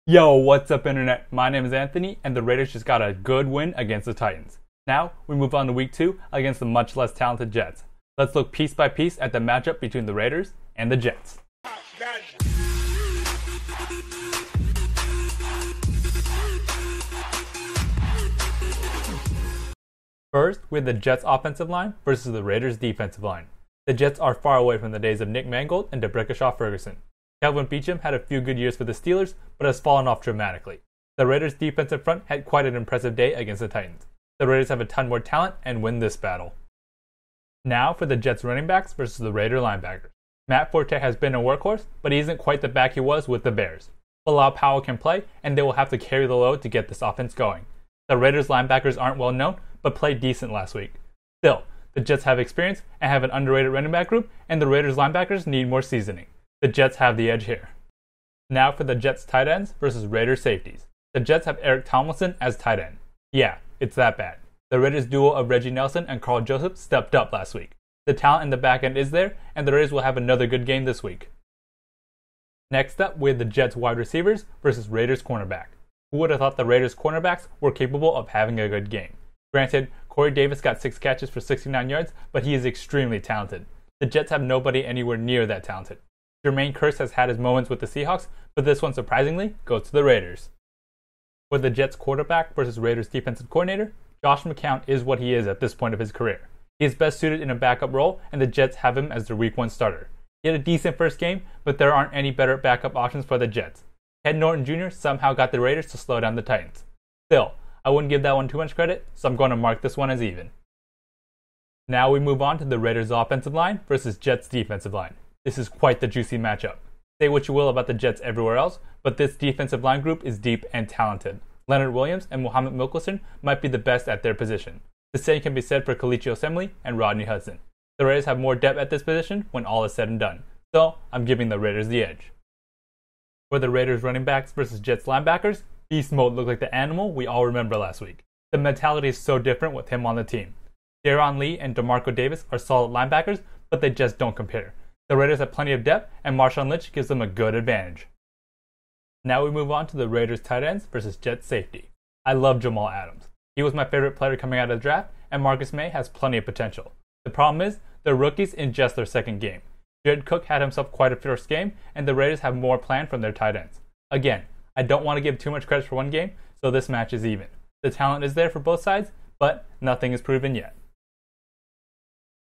Yo, what's up internet? My name is Anthony, and the Raiders just got a good win against the Titans. Now, we move on to week 2 against the much less talented Jets. Let's look piece by piece at the matchup between the Raiders and the Jets. First, we have the Jets offensive line versus the Raiders defensive line. The Jets are far away from the days of Nick Mangold and D'Brickashaw Ferguson. Kelvin Beachum had a few good years for the Steelers, but has fallen off dramatically. The Raiders' defensive front had quite an impressive day against the Titans. The Raiders have a ton more talent and win this battle. Now for the Jets running backs versus the Raider linebackers. Matt Forte has been a workhorse, but he isn't quite the back he was with the Bears. Bilal Powell can play, and they will have to carry the load to get this offense going. The Raiders linebackers aren't well known, but played decent last week. Still, the Jets have experience and have an underrated running back group, and the Raiders linebackers need more seasoning. The Jets have the edge here. Now for the Jets tight ends versus Raiders safeties. The Jets have Eric Tomlinson as tight end. Yeah, it's that bad. The Raiders duo of Reggie Nelson and Carl Joseph stepped up last week. The talent in the back end is there, and the Raiders will have another good game this week. Next up, we have the Jets wide receivers versus Raiders cornerback. Who would have thought the Raiders cornerbacks were capable of having a good game? Granted, Corey Davis got 6 catches for 69 yards, but he is extremely talented. The Jets have nobody anywhere near that talented. Jermaine Kearse has had his moments with the Seahawks, but this one surprisingly goes to the Raiders. For the Jets quarterback versus Raiders defensive coordinator, Josh McCown is what he is at this point of his career. He is best suited in a backup role, and the Jets have him as their week 1 starter. He had a decent first game, but there aren't any better backup options for the Jets. Ted Norton Jr. somehow got the Raiders to slow down the Titans. Still, I wouldn't give that one too much credit, so I'm going to mark this one as even. Now we move on to the Raiders offensive line versus Jets defensive line. This is quite the juicy matchup. Say what you will about the Jets everywhere else, but this defensive line group is deep and talented. Leonard Williams and Muhammad Mickelson might be the best at their position. The same can be said for Kalichi Osemele and Rodney Hudson. The Raiders have more depth at this position when all is said and done, so I'm giving the Raiders the edge. For the Raiders running backs versus Jets linebackers, Beast Mode looked like the animal we all remember last week. The mentality is so different with him on the team. Daron Lee and DeMarco Davis are solid linebackers, but they just don't compare. The Raiders have plenty of depth, and Marshawn Lynch gives them a good advantage. Now we move on to the Raiders tight ends versus Jets safety. I love Jamal Adams. He was my favorite player coming out of the draft, and Marcus May has plenty of potential. The problem is, they're rookies in just their second game. Jared Cook had himself quite a first game, and the Raiders have more planned from their tight ends. Again, I don't want to give too much credit for one game, so this match is even. The talent is there for both sides, but nothing is proven yet.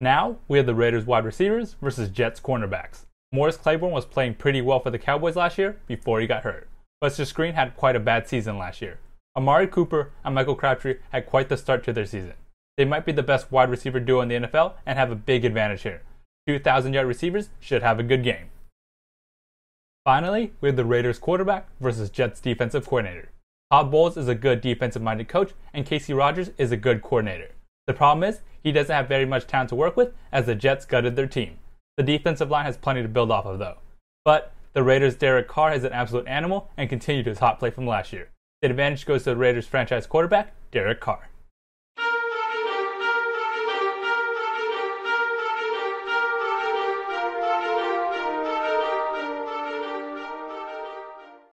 Now, we have the Raiders wide receivers versus Jets cornerbacks. Morris Claiborne was playing pretty well for the Cowboys last year before he got hurt. Buster Skrine had quite a bad season last year. Amari Cooper and Michael Crabtree had quite the start to their season. They might be the best wide receiver duo in the NFL and have a big advantage here. 2,000-yard receivers should have a good game. Finally, we have the Raiders quarterback versus Jets defensive coordinator. Todd Bowles is a good defensive-minded coach, and Casey Rogers is a good coordinator. The problem is, he doesn't have very much talent to work with, as the Jets gutted their team. The defensive line has plenty to build off of, though. But the Raiders' Derek Carr is an absolute animal and continued his hot play from last year. The advantage goes to the Raiders' franchise quarterback, Derek Carr.